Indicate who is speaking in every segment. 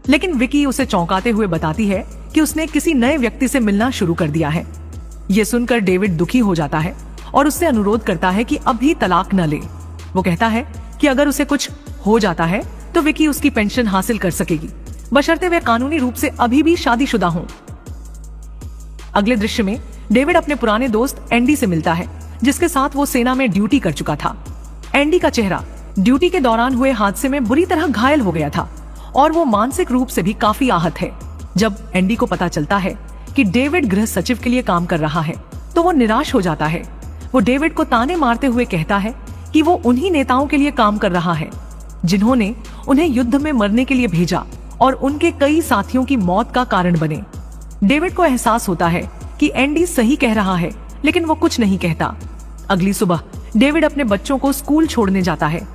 Speaker 1: लेकिन विकी उसे चौंकाते हुए बताती है कि उसने किसी नए व्यक्ति से मिलना शुरू कर दिया है। ये सुनकर डेविड दुखी हो जाता है और उससे अनुरोध करता है कि अभी तलाक न ले। वो कहता है कि अगर उसे कुछ हो जाता है तो विकी उसकी पेंशन हासिल कर सकेगी, बशर्ते वे कानूनी रूप से अभी भी शादीशुदा हों। अगले दृश्य में डेविड अपने पुराने दोस्त एंडी से मिलता है, जिसके साथ वो सेना में ड्यूटी कर चुका था। एंडी का चेहरा ड्यूटी के दौरान हुए हादसे में बुरी तरह घायल हो गया था और वो मानसिक रूप से भी काफी आहत है। जब एंडी को पता चलता है कि डेविड गृह सचिव के लिए काम कर रहा है तो वो निराश हो जाता है। वो डेविड को ताने मारते हुए कहता है कि वो उन्हीं नेताओं के लिए काम कर रहा है जिन्होंने उन्हें युद्ध में मरने के लिए भेजा और उनके कई साथियों की मौत का कारण बने। डेविड को एहसास होता है कि एंडी सही कह रहा है, लेकिन वो कुछ नहीं कहता। अगली सुबह डेविड अपने बच्चों को स्कूल छोड़ने जाता है।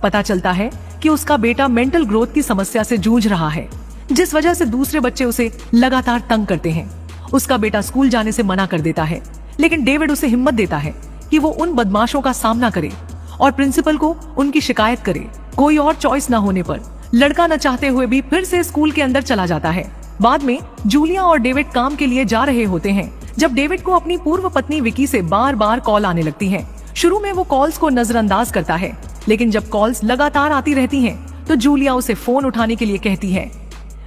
Speaker 1: पता चलता है कि उसका बेटा मेंटल ग्रोथ की समस्या से जूझ रहा है, जिस वजह से दूसरे बच्चे उसे लगातार तंग करते हैं। उसका बेटा स्कूल जाने से मना कर देता है, लेकिन डेविड उसे हिम्मत देता है कि वो उन बदमाशों का सामना करे और प्रिंसिपल को उनकी शिकायत करे। कोई और चॉइस न होने पर लड़का न चाहते हुए भी फिर से स्कूल के अंदर चला जाता है। बाद में जूलिया और डेविड काम के लिए जा रहे होते हैं जब डेविड को अपनी पूर्व पत्नी विकी से बार बार कॉल आने लगती है। शुरू में वो कॉल्स को नजरअंदाज करता है, लेकिन जब कॉल्स लगातार आती रहती हैं, तो जूलिया उसे फोन उठाने के लिए कहती है।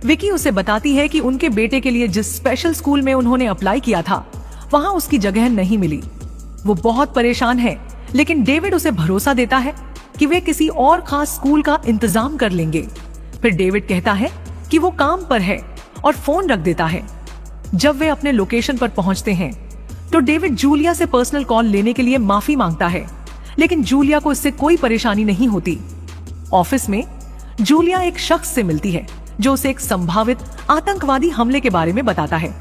Speaker 1: विकी उसे बताती है कि उनके बेटे के लिए जिस स्पेशल स्कूल में उन्होंने अप्लाई किया था वहाँ उसकी जगह नहीं मिली। वो बहुत परेशान है, लेकिन डेविड उसे भरोसा देता है कि वे किसी और खास स्कूल का इंतजाम कर लेंगे। फिर डेविड कहता है कि वो काम पर है और फोन रख देता है। जब वे अपने लोकेशन पर पहुंचते हैं तो डेविड जूलिया से पर्सनल कॉल लेने के लिए माफी मांगता है, लेकिन जूलिया को इससे कोई परेशानी नहीं होती। ऑफिस में जूलिया एक शख्स से मिलती है जो उसे एक संभावित आतंकवादी हमले के बारे में बताता है,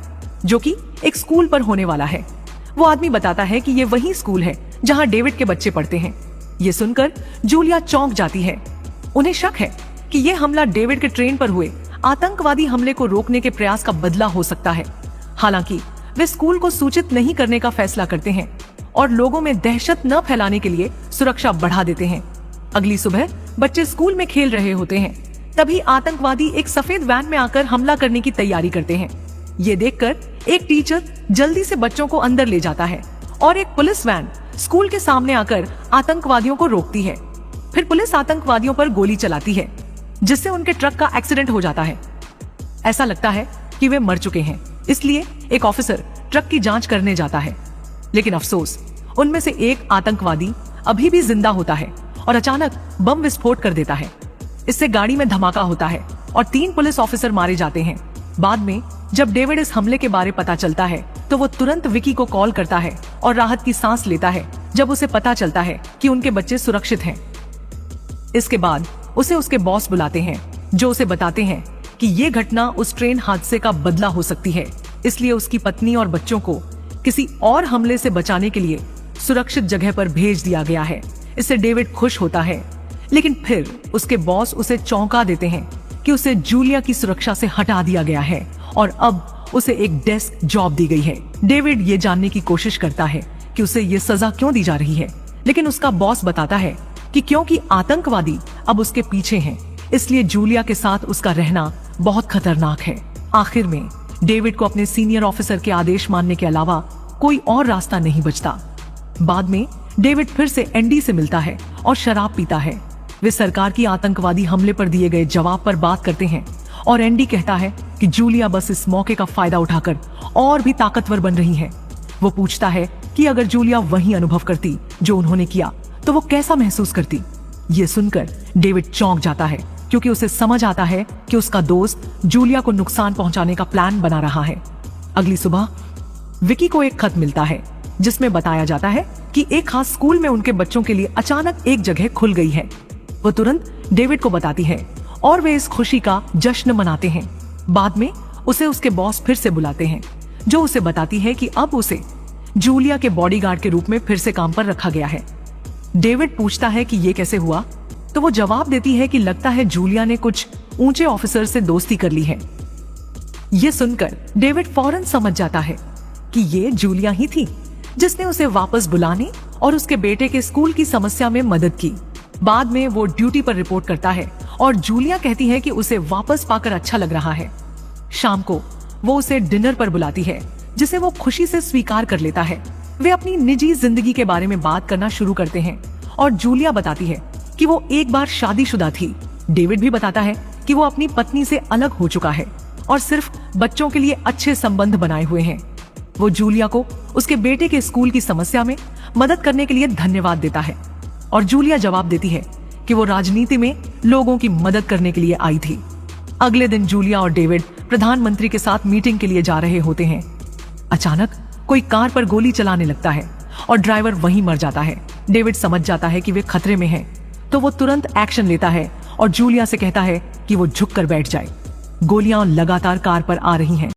Speaker 1: जो कि एक स्कूल पर होने वाला है। वो आदमी बताता है कि ये वही स्कूल है जहां डेविड के बच्चे पढ़ते हैं। ये सुनकर जूलिया चौंक जाती है। उन्हें शक है कि ये हमला डेविड के ट्रेन पर हुए आतंकवादी हमले को रोकने के प्रयास का बदला हो सकता है। हालांकि वे स्कूल को सूचित नहीं करने का फैसला करते हैं और लोगों में दहशत न फैलाने के लिए सुरक्षा बढ़ा देते हैं। अगली सुबह बच्चे स्कूल में खेल रहे होते हैं, तभी आतंकवादी एक सफेद वैन में आकर हमला करने की तैयारी करते हैं। ये देखकर एक टीचर जल्दी से बच्चों को अंदर ले जाता है और एक पुलिस वैन स्कूल के सामने आकर आतंकवादियों को रोकती है। फिर पुलिस आतंकवादियों पर गोली चलाती है, जिससे उनके ट्रक का एक्सीडेंट हो जाता है। ऐसा लगता है कि वे मर चुके हैं, इसलिए एक ऑफिसर ट्रक की जांच करने जाता है, लेकिन अफसोस उनमें से एक आतंकवादी अभी भी जिंदा होता है और अचानक बम विस्फोट कर देता है। इससे गाड़ी में धमाका होता है और 3 पुलिस ऑफिसर मारे जाते हैं। बाद में जब डेविड इस हमले के बारे पता चलता है तो वो तुरंत विकी को कॉल करता है और राहत की सांस लेता है जब उसे पता चलता है कि उनके बच्चे सुरक्षित हैं। इसके बाद उसे उसके बॉस बुलाते हैं, जो उसे बताते हैं कि ये घटना उस ट्रेन हादसे का बदला हो सकती है, इसलिए उसकी पत्नी और बच्चों को किसी और हमले से बचाने के लिए सुरक्षित जगह पर भेज दिया गया है। इससे डेविड खुश होता है, लेकिन फिर उसके बॉस उसे चौंका देते हैं कि उसे जूलिया की सुरक्षा से हटा दिया गया है और अब उसे एक डेस्क जॉब दी गई है। डेविड ये जानने की कोशिश करता है कि उसे ये सजा क्यों दी जा रही है, लेकिन उसका बॉस बताता है कि क्योंकि आतंकवादी अब उसके पीछे हैं, इसलिए जूलिया के साथ उसका रहना बहुत खतरनाक है। आखिर में डेविड को अपने सीनियर ऑफिसर के आदेश मानने के अलावा कोई और रास्ता नहीं बचता। बाद में डेविड फिर से एंडी से मिलता है और शराब पीता है। वे सरकार की आतंकवादी हमले पर दिए गए जवाब पर बात करते हैं और एंडी कहता है कि जूलिया बस इस मौके का फायदा उठाकर और भी ताकतवर बन रही है। वो पूछता है कि अगर जूलिया वही अनुभव करती जो उन्होंने किया तो वो कैसा महसूस करती। ये सुनकर डेविड चौंक जाता है, क्योंकि उसे समझ आता है कि उसका दोस्त जूलिया को नुकसान पहुंचाने का प्लान बना रहा है। अगली सुबह विकी को एक खत मिलता है जिसमें बताया जाता है कि एक खास स्कूल में उनके बच्चों के लिए अचानक एक जगह खुल गई है। वो तुरंत डेविड को बताती है और वे इस खुशी का जश्न मनाते हैं। बाद में उसे उसके बॉस फिर से बुलाते हैं, जो उसे बताती है कि अब उसे जूलिया के बॉडीगार्ड के रूप में फिर से काम पर रखा गया है। डेविड पूछता है कि ये कैसे हुआ, तो वो जवाब देती है कि लगता है जूलिया ने कुछ ऊंचे ऑफिसर से दोस्ती कर ली है। ये सुनकर डेविड फौरन समझ जाता है कि ये जूलिया ही थी जिसने उसे वापस बुलाने और उसके बेटे के स्कूल की समस्या में मदद की। बाद में वो ड्यूटी पर रिपोर्ट करता है और जूलिया कहती है कि उसे वापस पाकर अच्छा लग रहा है। शाम को वो उसे डिनर पर बुलाती है, जिसे वो खुशी से स्वीकार कर लेता है। वे अपनी निजी जिंदगी के बारे में बात करना शुरू करते हैं और जूलिया बताती है कि वो एक बार शादीशुदा थी। डेविड भी बताता है कि वो अपनी पत्नी से अलग हो चुका है और सिर्फ बच्चों के लिए अच्छे संबंध बनाए हुए हैं। वो जूलिया को उसके बेटे के स्कूल की समस्या में मदद करने के लिए धन्यवाद देता है और जूलिया जवाब देती है कि वो राजनीति में लोगों की मदद करने के लिए आई थी। अगले दिन जूलिया और डेविड प्रधानमंत्री के साथ मीटिंग के लिए जा रहे होते हैं। अचानक कोई कार पर गोली चलाने लगता है और ड्राइवर वहीं मर जाता है। डेविड समझ जाता है कि वे खतरे में हैं, तो वो तुरंत एक्शन लेता है और जूलिया से कहता है कि वो झुककर बैठ जाए। गोलियां लगातार कार पर आ रही हैं।